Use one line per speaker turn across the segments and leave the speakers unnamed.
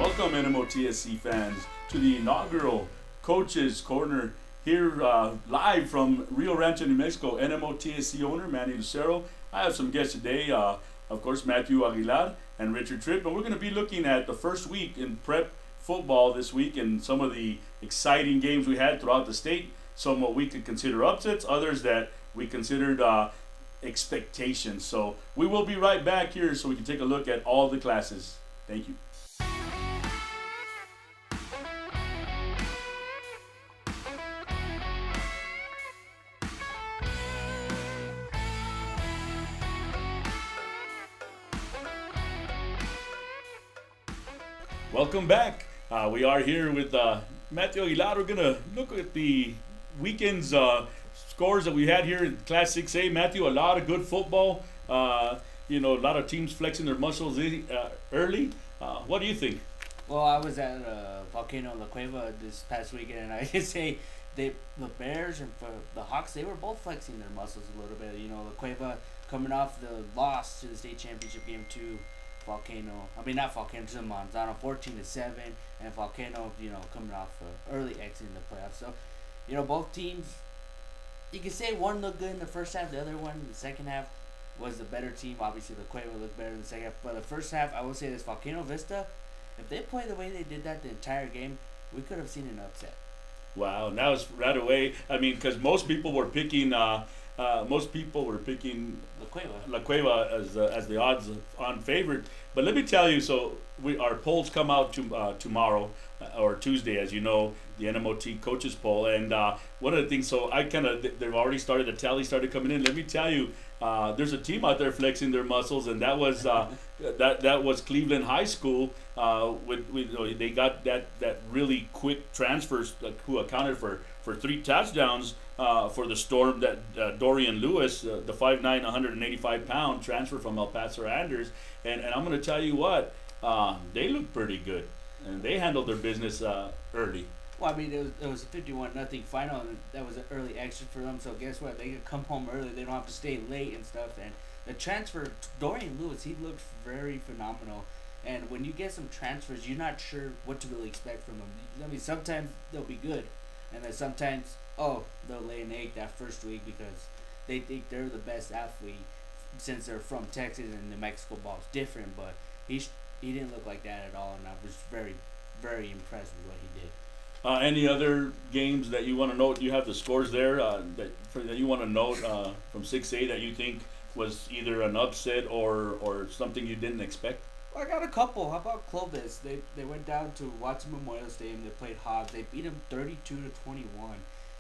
Welcome, NMOTSC fans, to the inaugural Coaches Corner here live from Rio Rancho, New Mexico. NMOTSC owner Manny Lucero. I have some guests today, of course, Matthew Aguilar and Richard Tripp, and we're going to be looking at the first week in prep football this week and some of the exciting games we had throughout the state. Some what we could consider upsets, others that we considered expectations. So we will be right back here so we can take a look at all the classes. Thank you. Welcome back. We are here with Matthew Aguilar. We're going to look at the weekend's scores that we had here in Class 6A. Matthew, a lot of good football. A lot of teams flexing their muscles early. What do you think?
Well, I was at Volcano La Cueva this past weekend, and I can say the Bears and the Hawks, they were both flexing their muscles a little bit. You know, La Cueva coming off the loss to the state championship game to not Volcano, to Manzano, 14-7, and Volcano, coming off early exit in the playoffs. So, both teams, you can say one looked good in the first half, the other one in the second half was the better team. Obviously, La Cueva looked better in the second half, but the first half, I will say this, Volcano Vista, if they play the way they did that the entire game, we could have seen an upset.
Wow, and that was right away. I mean, because most people were picking La Cueva as the odds-on favorite. But let me tell you, so our polls come out tomorrow or Tuesday, as you know, the NMOT coaches poll. And one of the things, so they've already started, the tally started coming in. Let me tell you, there's a team out there flexing their muscles, and that was that was Cleveland High School. They got that really quick transfers who accounted for 3 touchdowns for the Storm. That Dorian Lewis, the 5'9", 185-pound transfer from El Paso Anders, and I'm going to tell you what, they look pretty good, and they handled their business early.
Well, I mean, it was a 51-0 final, and that was an early exit for them. So guess what? They could come home early. They don't have to stay late and stuff. And the transfer, Dorian Lewis, he looked very phenomenal. And when you get some transfers, you're not sure what to really expect from them. I mean, sometimes they'll be good, and then sometimes, they'll lay an egg that first week because they think they're the best athlete since they're from Texas and the Mexico ball is different. But he didn't look like that at all, and I was very, very impressed with what he did.
Any other games that you want to note? You have the scores there that you want to note from 6A that you think was either an upset or something you didn't expect?
Well, I got a couple. How about Clovis? They went down to Watson Memorial Stadium. They played Hobbs. They beat them 32-21.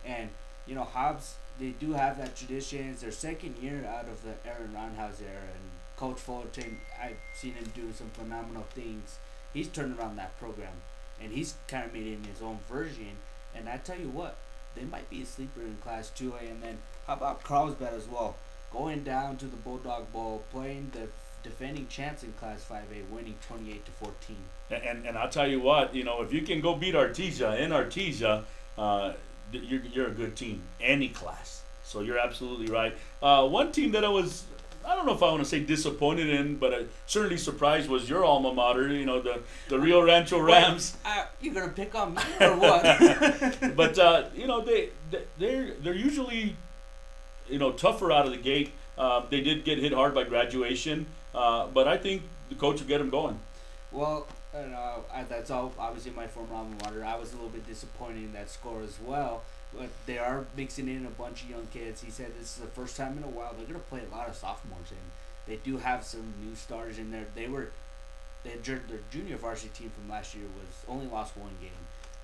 And Hobbs, they do have that tradition. It's their second year out of the Aaron Roundhouse era, and Coach Fullerton, I've seen him do some phenomenal things. He's turned around that program, and he's kind of made it in his own version. And I tell you what, they might be a sleeper in Class 2A. And then how about Carlsbad as well? Going down to the Bulldog Bowl, playing the defending champs in Class 5A, winning 28-14.
And I'll tell you what, if you can go beat Artesia in Artesia, you're a good team, any class. So you're absolutely right. One team that I don't know if I want to say disappointed in, but certainly surprised was your alma mater, the Rio Rancho Rams.
You gonna pick on me or what?
But they're usually tougher out of the gate. They did get hit hard by graduation, but I think the coach will get them going.
Well, that's all obviously my former alma mater. I was a little bit disappointed in that score as well. But they are mixing in a bunch of young kids. He said this is the first time in a while they're going to play a lot of sophomores, and they do have some new starters in there. Their junior varsity team from last year only lost 1 game.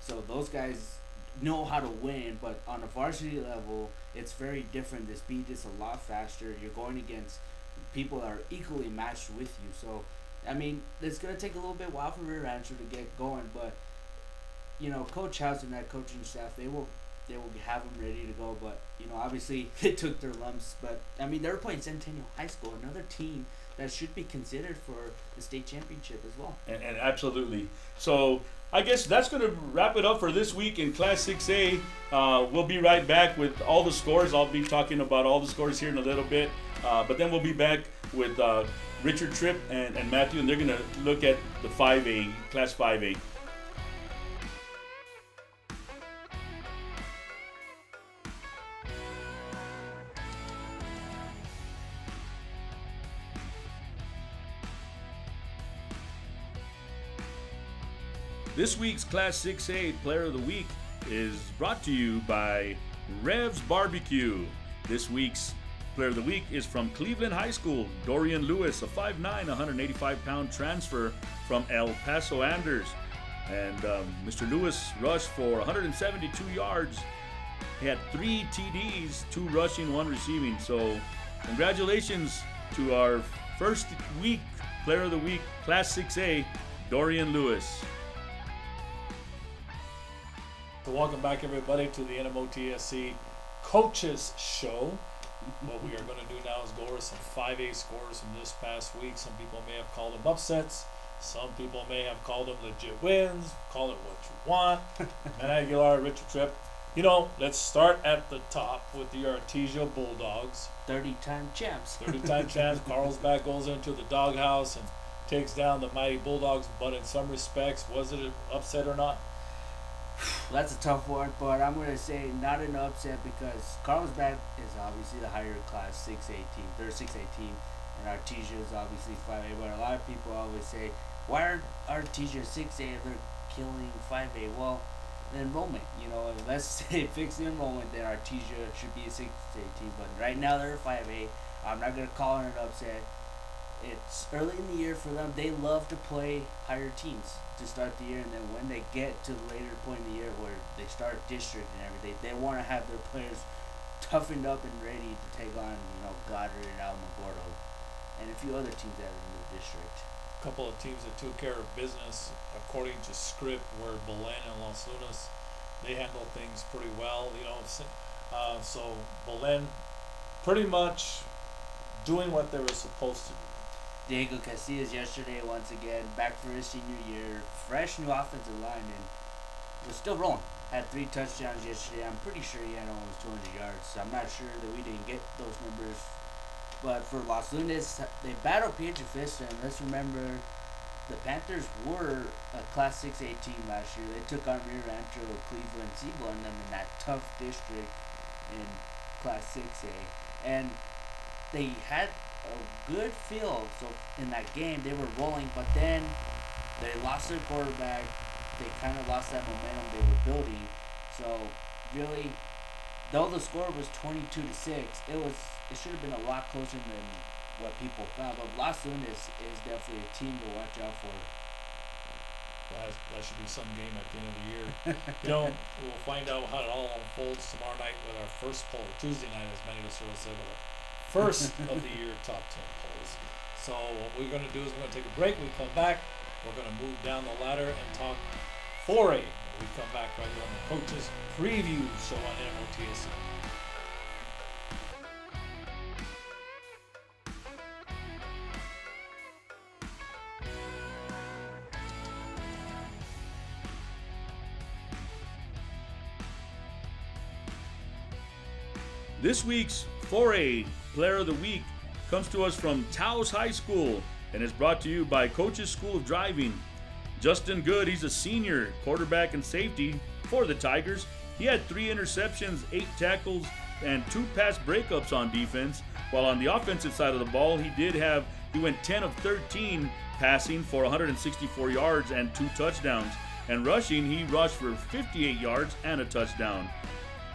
So those guys know how to win, but on a varsity level, it's very different. The speed is a lot faster. You're going against people that are equally matched with you. So, I mean, it's going to take a little bit while for Rio Rancho to get going, but, Coach House and that coaching staff, they will have them ready to go, but obviously they took their lumps. But I mean, they're playing Centennial High School, another team that should be considered for the state championship as well.
And absolutely. So I guess that's going to wrap it up for this week in Class 6A. We'll be right back with all the scores. I'll be talking about all the scores here in a little bit, but then we'll be back with Richard Tripp and Matthew, and they're going to look at the 5A, Class 5A. This week's Class 6A Player of the Week is brought to you by Rev's Barbecue. This week's Player of the Week is from Cleveland High School, Dorian Lewis, a 5'9", 185-pound transfer from El Paso Anders. And Mr. Lewis rushed for 172 yards. He had 3 TDs, 2 rushing, 1 receiving. So congratulations to our first week Player of the Week, Class 6A, Dorian Lewis.
So welcome back, everybody, to the NMOTSC Coaches Show. What we are going to do now is go over some 5A scores from this past week. Some people may have called them upsets. Some people may have called them legit wins. Call it what you want. Matt Aguilar, Richard Tripp. You know, let's start at the top with the Artesia Bulldogs.
30-time champs.
30-time champs. Carlsbad goes into the doghouse and takes down the mighty Bulldogs. But in some respects, was it an upset or not?
That's a tough one, but I'm going to say not an upset because Carlsbad is obviously the higher class 6A team. They're a 6A team, and Artesia is obviously 5A. But a lot of people always say, why are Artesia 6A if they're killing 5A? Well, the enrollment, let's say fix the enrollment, then Artesia should be a 6A team. But right now they're a 5A. I'm not going to call it an upset. It's early in the year for them. They love to play higher teams to start the year, and then when they get to the later point in the year where they start district and everything, they want to have their players toughened up and ready to take on, Goddard and Alamogordo and a few other teams that are in the district.
A couple of teams that took care of business according to script were Belen and Los Lunas. They handled things pretty well, so Belen pretty much doing what they were supposed to do.
Diego Casillas yesterday, once again, back for his senior year, fresh new offensive line, and was still rolling. Had 3 touchdowns yesterday. I'm pretty sure he had almost 200 yards. So I'm not sure that we didn't get those numbers. But for Los Lunas, they battled Pietro Vista, and let's remember the Panthers were a Class 6A team last year. They took on Rio Rancho, Cleveland, Cibola, and them in that tough district in Class 6A. And they had a good feel. So in that game, they were rolling, but then they lost their quarterback. They kind of lost that momentum they were building. So really, though the score was 22-6, it should have been a lot closer than what people thought. But Los Lunas is definitely a team to watch out for.
Well, that should be some game at the end of the year. We'll find out how it all unfolds tomorrow night with our first poll, Tuesday night, as many of us will say, with our first of the year top 10 polls. So what we're going to do is we're going to take a break. We come back. We're going to move down the ladder and talk 4A. We come back right here on the Coaches Preview Show on NMOTSC.
This week's 4A Player of the Week comes to us from Taos High School and is brought to you by Coach's School of Driving. Justin Good, he's a senior quarterback and safety for the Tigers. He had 3 interceptions, 8 tackles, and 2 pass breakups on defense. While on the offensive side of the ball, he went 10 of 13 passing for 164 yards and 2 touchdowns. And rushing, he rushed for 58 yards and a touchdown.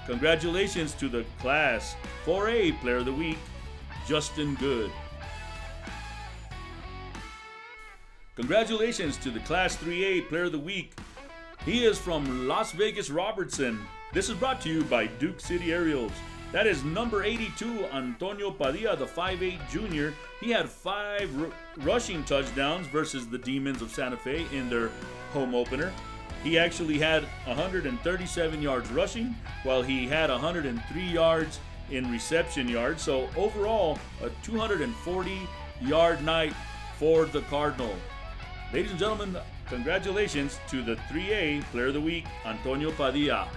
Congratulations to the Class 4A Player of the Week, Justin Good. Congratulations to the Class 3A Player of the Week. He is from Las Vegas Robertson. This is brought to you by Duke City Aerials. That is number 82, Antonio Padilla, the 5'8 junior. He had 5 rushing touchdowns versus the Demons of Santa Fe in their home opener. He actually had 137 yards rushing, while he had 103 yards in reception yards. So overall, a 240-yard night for the Cardinal. Ladies and gentlemen, congratulations to the 3A Player of the Week, Antonio Padilla.